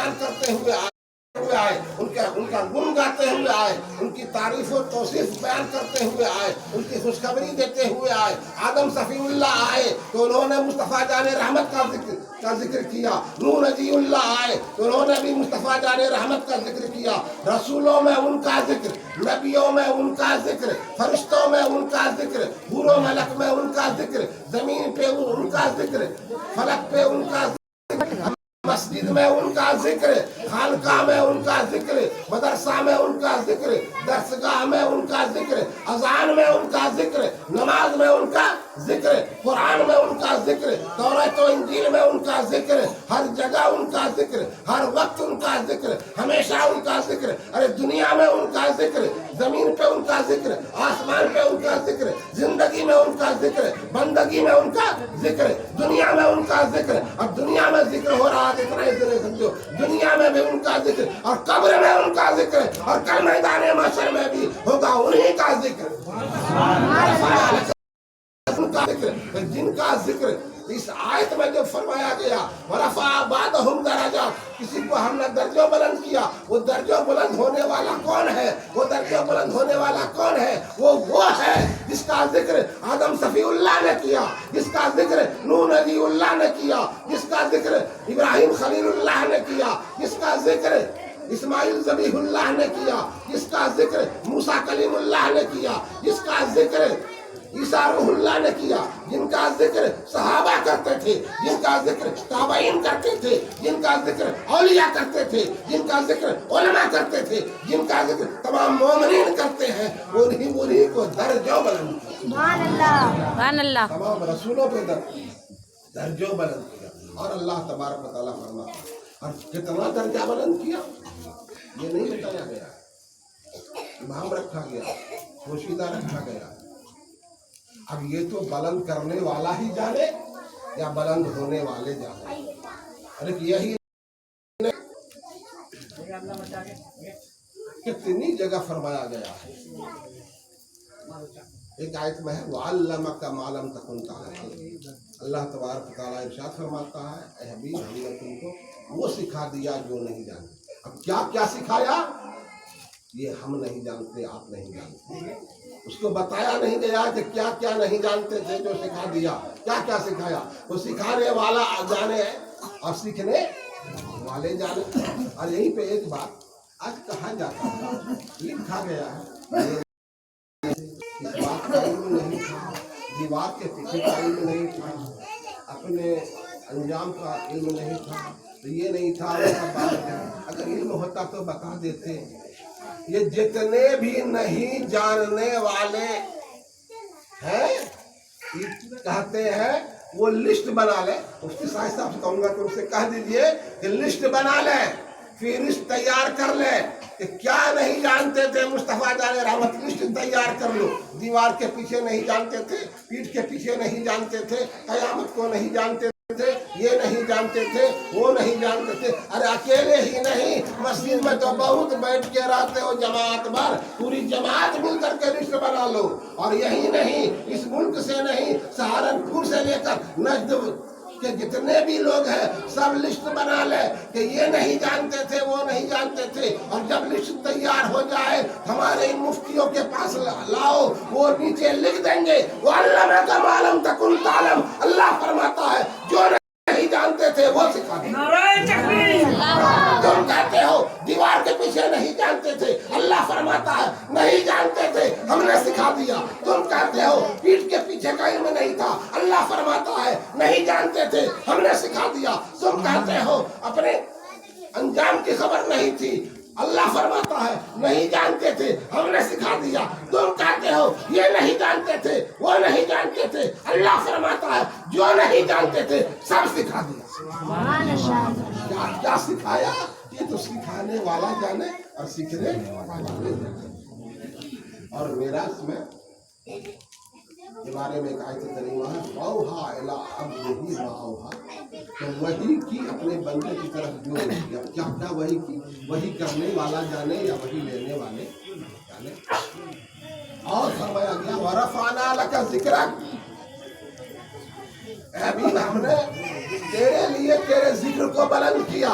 بیان کرتے ہوئے آئے ان کا گن گاتے ہوئے آئے، ان کی تعریف و توصیف بیان کرتے ہوئے آئے، ان کی خوشخبری دیتے ہوئے آئے۔ آدم صفی اللہ آئے تو انہوں نے مصطفیٰ جان رحمت کا ذکر کیا، نوح نجی اللہ آئے تو انہوں نے بھی مصطفیٰ جان رحمت کا ذکر کیا۔ رسولوں میں ان کا ذکر، نبیوں میں ان کا ذکر، فرشتوں میں ان کا ذکر، حور و ملک میں ان کا ذکر، زمین پہ ان کا ذکر، فلک پہ ان کا ذکر، مسجد میں ان کا ذکر، خانقاہ میں ان کا ذکر، مدرسہ میں ان کا ذکر، درسگاہ میں ان کا ذکر، اذان میں ان کا ذکر، نماز میں ان کا ذکر، قرآن میں ان کا ذکر، تورات و انجیل میں ان کا ذکر، ہر جگہ ان کا ذکر، ہر وقت ان کا ذکر، ہمیشہ ان کا ذکر۔ ارے دنیا میں ان کا ذکر، زمین پہ ان کا ذکر، آسمان پہ ان کا ذکر، زندگی میں ان کا ذکر، بندگی میں ان کا ذکر، دنیا میں ان کا ذکر۔ اب دنیا میں ذکر ہو رہا ہے، اتنا ہی سمجھو، دنیا میں بھی ان کا ذکر، اور قبر میں ان کا ذکر، اور کل میدان محشر میں بھی ہوگا انہی کا ذکر، ان کا ذکر، جن کا ذکر اس آیت میں جو فرمایا گیا وَرَفَعَ بَعْضَهُمْ دَرَجَاتٍ، کسی کو ہم نے درجہ بلند کیا۔ وہ درجہ بلند ہونے والا کون ہے؟ وہ درجہ بلند ہونے والا کون ہے؟ وہ ہے جس کا ذکر آدم صفی اللہ نے کیا، جس کا ذکر نوح نبی اللہ نے کیا، جس کا ذکر ابراہیم خلیل اللہ نے کیا، جس کا ذکر اسماعیل ذبیح اللہ نے کیا، جس کا ذکر موسیٰ کلیم اللہ نے کیا، جس کا ذکر عیسیٰ روح اللہ نے کیا، جن کا ذکر صحابہ کرتے تھے، جن کا ذکر تابعین کرتے تھے، جن کا ذکر اولیاء کرتے تھے، جن کا ذکر علماء کرتے تھے، جن کا ذکر تمام مومنین کرتے ہیں، انہی کو درجوں بلند کیا۔ سبحان اللہ، سبحان اللہ، تمام رسولوں پہ درجوں بلند کیا۔ اور اللہ تبارک و تعالیٰ فرماتا ہے، اور کتنا درجہ بلند کیا یہ نہیں بتایا گیا، امام رکھا گیا، پوشیدہ رکھا گیا۔ اب یہ تو بلند کرنے والا ہی جانے یا بلند ہونے والے جانے، لیکن یہی کتنی جگہ فرمایا گیا ہے۔ ایک آیت میں ہے وَعَلَّمَكَ مَا لَمْ تَكُنْ تَعْلَمْ، اللہ تبارک تعالیٰ ارشاد فرماتا ہے اے حبیب ہم نے تم کو وہ سکھا دیا جو نہیں جانتے۔ اب کیا کیا سکھایا یہ ہم نہیں جانتے، آپ نہیں جانتے، اس کو بتایا نہیں گیا کہ کیا کیا نہیں جانتے تھے جو سکھا دیا، کیا کیا سکھایا۔ وہ سکھانے والا جانے اور سیکھنے والے جانے۔ اور یہیں پہ ایک بات آج کہا جاتا ہے، لکھا گیا ہے، اس بات کا علم نہیں تھا، دیوار کے پیچھے کا علم نہیں تھا، اپنے انجام کا علم نہیں تھا، یہ نہیں تھا، اگر علم ہوتا تو بتا دیتے۔ یہ جتنے بھی نہیں جاننے والے ہیں کہتے ہیں وہ لسٹ بنا لیں، مفتی صاحب سے کہوں گا کہ ان سے کہہ دیجئے کہ لسٹ بنا لیں، فہرست تیار کر لیں کہ کیا نہیں جانتے تھے مصطفیٰ جان رحمت، لسٹ تیار کر لو۔ دیوار کے پیچھے نہیں جانتے تھے، پیٹھ کے پیچھے نہیں جانتے تھے، قیامت کو نہیں جانتے تھے، یہ نہیں جانتے تھے، وہ نہیں جانتے تھے۔ ارے اکیلے ہی نہیں، مسجد میں تو بہت بیٹھ کے رہتے ہو جماعت بھر، پوری جماعت مل کر کے لسٹ بنا لو۔ اور یہی نہیں، اس ملک سے نہیں، سہارنپور سے لے کر نجد کہ جتنے بھی لوگ ہیں سب لسٹ بنا لے کہ یہ نہیں جانتے تھے، وہ نہیں جانتے تھے۔ اور جب لسٹ تیار ہو جائے ہمارے ان مفتیوں کے پاس لاؤ، وہ نیچے لکھ دیں گے وَعَلَّمَكَ مَا لَمْ تَكُنْ تَعْلَمْ، اللہ فرماتا ہے جو نہیں جانتے تھے وہ سکھا دیں۔ تم کہتے ہو دیوار کے پیچھے نہیں جانتے تھے، اللہ فرماتا ہے نہیں جانتے تھے ہم نے سکھا دیا۔ تم کہتے ہو پیٹھ کے پیچھے کا علم نہیں تھا، اللہ فرماتا ہے نہیں جانتے تھے ہم نے سکھا دیا۔ تم کہتے ہو اپنے انجام کی خبر نہیں تھی، اللہ فرماتا ہے نہیں جانتے تھے ہم نے سکھا دیا۔ تم کہتے ہو یہ نہیں جانتے تھے، وہ نہیں جانتے تھے، اللہ فرماتا ہے جو نہیں جانتے تھے سب سکھا دیا۔ کیا سکھایا؟ یہ تو سکھانے والا جانے اور سیکھنے والے جانے۔ اور میراث میں کے بارے میں ایک آیت کریمہ ہے فَأَوْحَىٰ إِلَىٰ عَبْدِهِ مَا أَوْحَىٰ، تو وحی کی اپنے بندے کی طرف جو وحی، اب کیا کیا وحی کی، وحی کرنے والا جانے یا وحی لینے والے جانے۔ اور فرمایا گیا وَرَفَعْنَا لَكَ ذِكْرَكَ، اے حبیب ہم نے تیرے لیے تیرے ذکر کو بلند کیا۔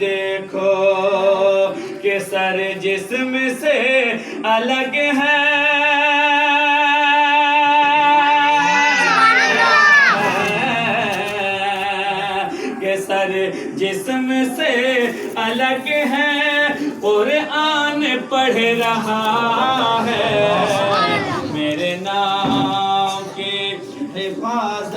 دیکھو کہ سر جسم سے الگ ہے کہ سر جسم سے الگ ہے قرآن پڑھ رہا ہے میرے نام کی حفاظت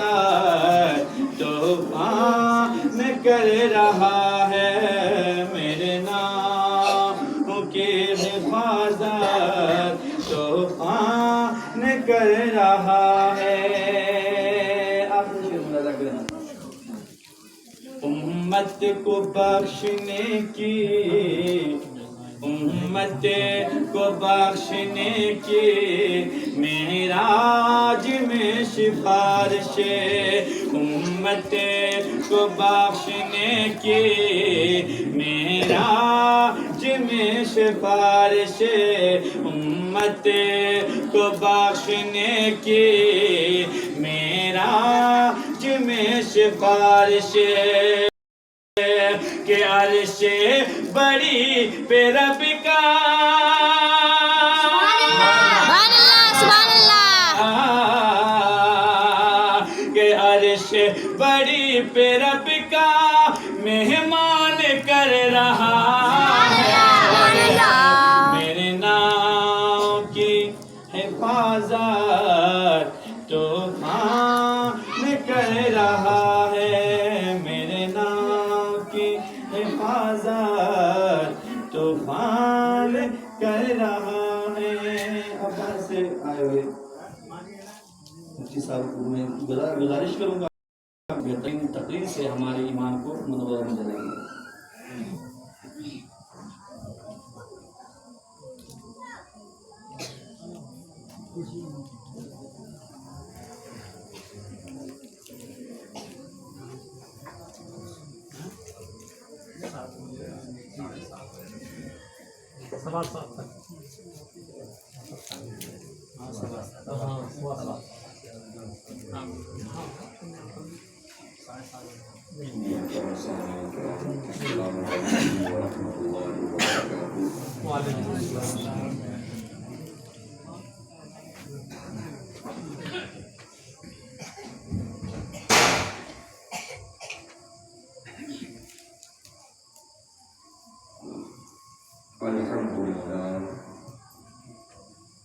طوفان کر رہا ہے میرے نام کی حفاظت طوفان کر رہا ہے امت کو بخشنے کی امت کو بخشنے کی معراج میں سفارش امت کو بخشنے کی معراج میں سفارش امت کو بخشنے کی معراج میں سفارش کہ عرش بڑی پہ رب کا سبحان اللہ کہ عرش بڑی پہ رب کا مہمان کر رہا ہے میرے نام کی حفاظت طوفان کر رہا ہے میرے نام کی حفاظت طوفان کر رہا ہے اب باہر سے آئے ہوئے مفتی صاحب کو میں گزارش کروں گا بہترین تقریر سے ہمارے ایمان کو منور میں جلائیں گے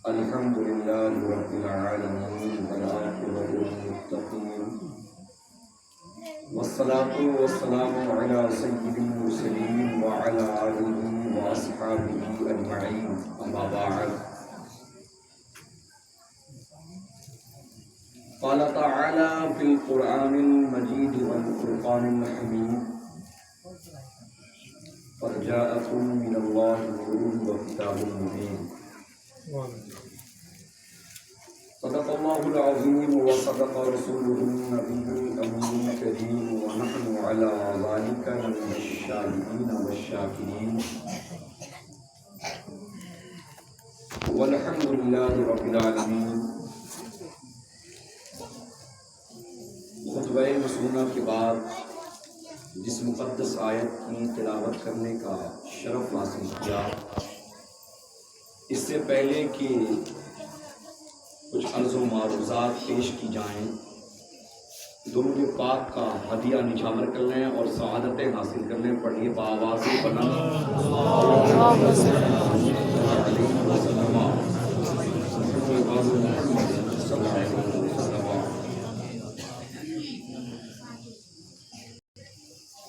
الحمد لله رب العالمين والعاقبة للمتقين والصلاة والسلام على سيد المرسلين وعلى آله وأصحابه أجمعين أما بعد قال تعالى في القرآن المجيد والفرقان الحميد قد جاءكم من الله نور وكتاب مبين صدق الله العظيم وصدق رسوله النبي الأمين الكريم ونحن على ذلك من الشاهدين والشاكرين والحمد لله رب العالمين خطبہ مسنونہ کے بعد جس مقدس آیت کی تلاوت کرنے کا شرف حاصل کیا اس سے پہلے کہ کچھ عرض و معروضات پیش کی جائیں درود پاک کا ہدیہ نچھاور کر لیں اور سعادتیں حاصل کر لیں پڑھیے بآواز بلند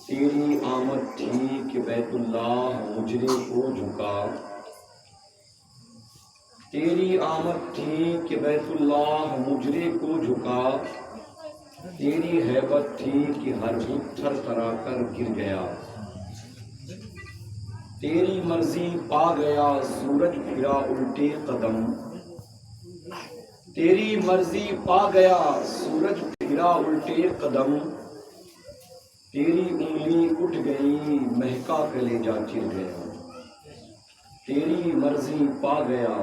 تیری آمد تھی کہ بیت اللہ مجرے کو جھکا تیری آمد تھی کہ بیت اللہ مجرے کو جھکا تیری ہیبت تھی کہ ہر بت تھر تھرا کر گر گیا تیری مرضی پا گیا سورج پھرا الٹے قدم تیری مرضی پا گیا سورج پھرا الٹے قدم تیری انگلی اٹھ گئی مہکا کلیجہ چر گیا تیری مرضی پا گیا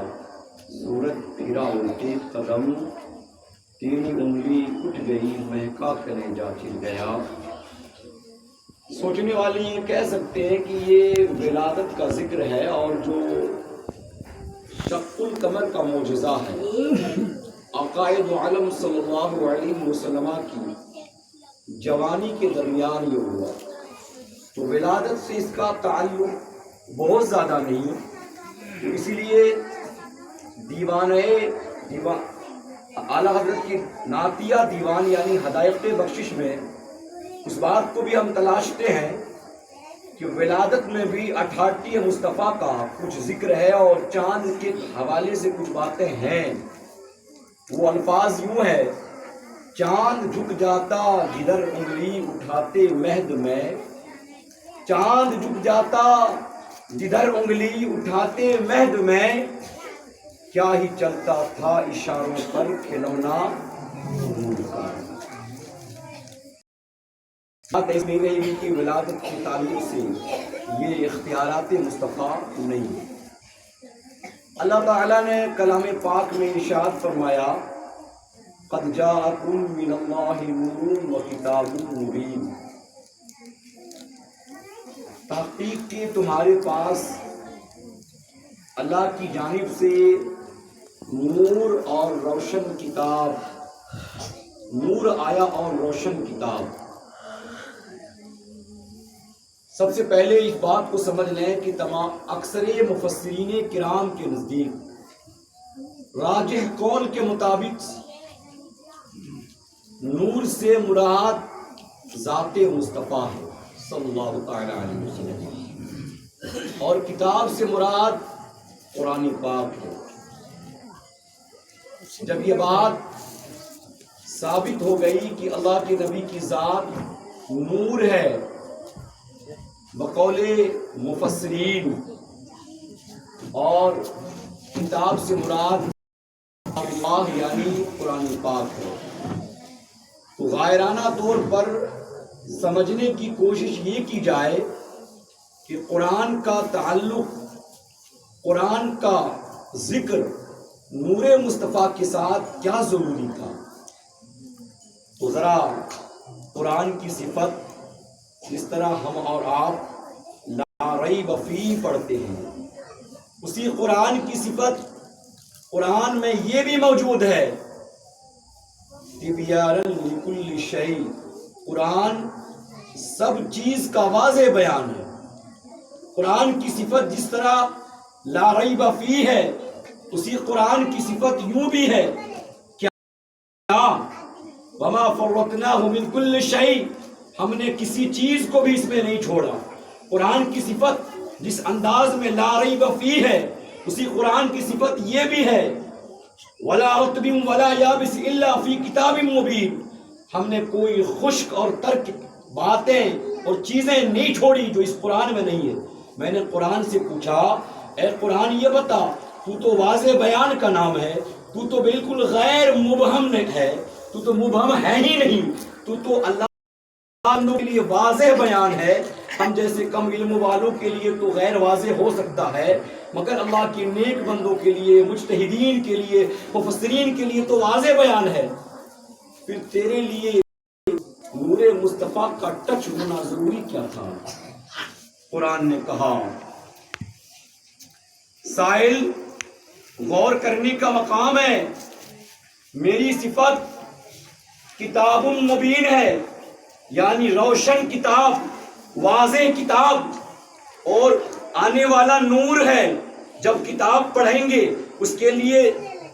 سورج پھرا الٹے قدم تیری انگلی اٹھ گئی مہکا کلیجہ چر گیا سوچنے والے یہ کہہ سکتے ہیں کہ یہ ولادت کا ذکر ہے اور جو شق القمر کا معجزہ ہے، عقائد عالم صلی اللہ علیہ وسلم کی جوانی کے درمیان یہ ہوا، تو ولادت سے اس کا تعلق بہت زیادہ نہیں ہے۔ تو اسی لیے دیوان اعلیٰ حضرت کی نعتیہ دیوان یعنی حدائق بخشش میں اس بات کو بھی ہم تلاشتے ہیں کہ ولادت میں بھی 88 مصطفیٰ کا کچھ ذکر ہے اور چاند کے حوالے سے کچھ باتیں ہیں۔ وہ الفاظ یوں ہے: چاند جھک جاتا جدھر انگلی اٹھاتے مہد میں، چاند جھک جاتا جدھر انگلی اٹھاتے مہد میں، کیا ہی چلتا تھا اشاروں پر کھلونا نور کا۔ بات اس نہیں رہی کہ ولادت کے تعلق سے یہ اختیارات مصطفیٰ نہیں۔ اللہ تعالیٰ نے کلام پاک میں ارشاد فرمایا: قد جاءکم من اللہ نور وکتاب مبین، تحقیق کی تمہارے پاس اللہ کی جانب سے نور اور روشن کتاب، نور آیا اور روشن کتاب۔ سب سے پہلے اس بات کو سمجھ لیں کہ تمام اکثر مفسرین کرام کے نزدیک راجح قول کے مطابق نور سے مراد ذات مصطفیٰ ہے صلی اللہ تعالی علیہ وسلم، اور کتاب سے مراد قرآن پاک ہے۔ جب یہ بات ثابت ہو گئی کہ اللہ کے نبی کی ذات نور ہے بقول مفسرین، اور کتاب سے مراد اللہ یعنی قرآن پاک ہے، تو غائرانہ طور پر سمجھنے کی کوشش یہ کی جائے کہ قرآن کا تعلق، قرآن کا ذکر نور مصطفیٰ کے ساتھ کیا ضروری تھا۔ تو ذرا قرآن کی صفت جس طرح ہم اور آپ لا ریب فیہ پڑھتے ہیں، اسی قرآن کی صفت قرآن میں یہ بھی موجود ہے، تبیانا لکل شیء، قرآن سب چیز کا واضح بیان ہے۔ قرآن کی صفت جس طرح لا ریب فیہ ہے، اسی قرآن کی صفت یوں بھی ہے کیا وما فرطناہ من کل شیء، ہم نے کسی چیز کو بھی اس میں نہیں چھوڑا۔ قرآن کی صفت جس انداز میں لا ریب فیہ ہے، اسی قرآن کی صفت یہ بھی ہے ولا رطب ولا یابس الا فی کتاب مبین، ہم نے کوئی خشک اور ترک باتیں اور چیزیں نہیں چھوڑی جو اس قرآن میں نہیں ہے۔ میں نے قرآن سے پوچھا، اے قرآن یہ بتا، تو تو واضح بیان کا نام ہے، تو تو بالکل غیر مبہم ہے، تو تو مبہم ہے ہی نہیں، تو تو اللہ کے لیے واضح بیان ہے۔ ہم جیسے کم علم والوں کے لیے تو غیر واضح ہو سکتا ہے، مگر اللہ کے نیک بندوں کے لیے، مجتہدین کے لیے، مفسرین کے لیے تو واضح بیان ہے۔ پھر تیرے لیے نور مصطفیٰ کا ٹچ ہونا ضروری کیا تھا؟ قرآن نے کہا، سائل غور کرنے کا مقام ہے، میری صفت کتاب مبین ہے، یعنی روشن کتاب، واضح کتاب، اور آنے والا نور ہے۔ جب کتاب پڑھیں گے اس کے لیے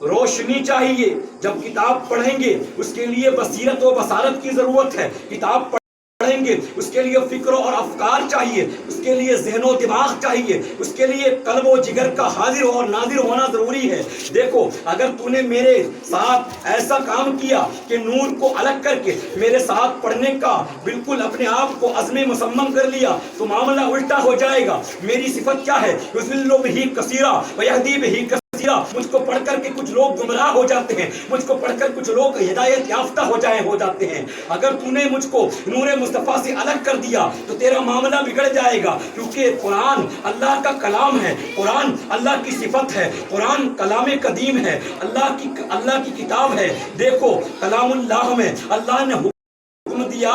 روشنی چاہیے، جب کتاب پڑھیں گے اس کے لیے بصیرت و بصارت کی ضرورت ہے، کتاب پڑھیں گے اس کے لیے فکر اور افکار چاہیے، اس کے لیے ذہن و دماغ چاہیے، اس کے لیے قلب و جگر کا حاضر اور ناظر ہونا ضروری ہے۔ دیکھو، اگر تو نے میرے ساتھ ایسا کام کیا کہ نور کو الگ کر کے میرے ساتھ پڑھنے کا بالکل اپنے آپ کو عزم مصمم کر لیا تو معاملہ الٹا ہو جائے گا۔ میری صفت کیا ہے؟ یضل بہ کثیرا ویہدی بہ کثیرا، مجھ کو پڑھ کر کے کچھ لوگ گمراہ ہو جاتے ہیں، مجھ کو پڑھ کر کچھ لوگ ہدایت یافتہ ہو جاتے ہیں۔ اگر تو نے مجھ کو نور مصطفیٰ سے الگ کر دیا تو تیرا معاملہ بگڑ جائے گا، کیونکہ قرآن اللہ کا کلام ہے، قرآن اللہ کی صفت ہے، قرآن کلام قدیم ہے، اللہ کی کتاب ہے۔ دیکھو، کلام اللہ میں اللہ نے حکم دیا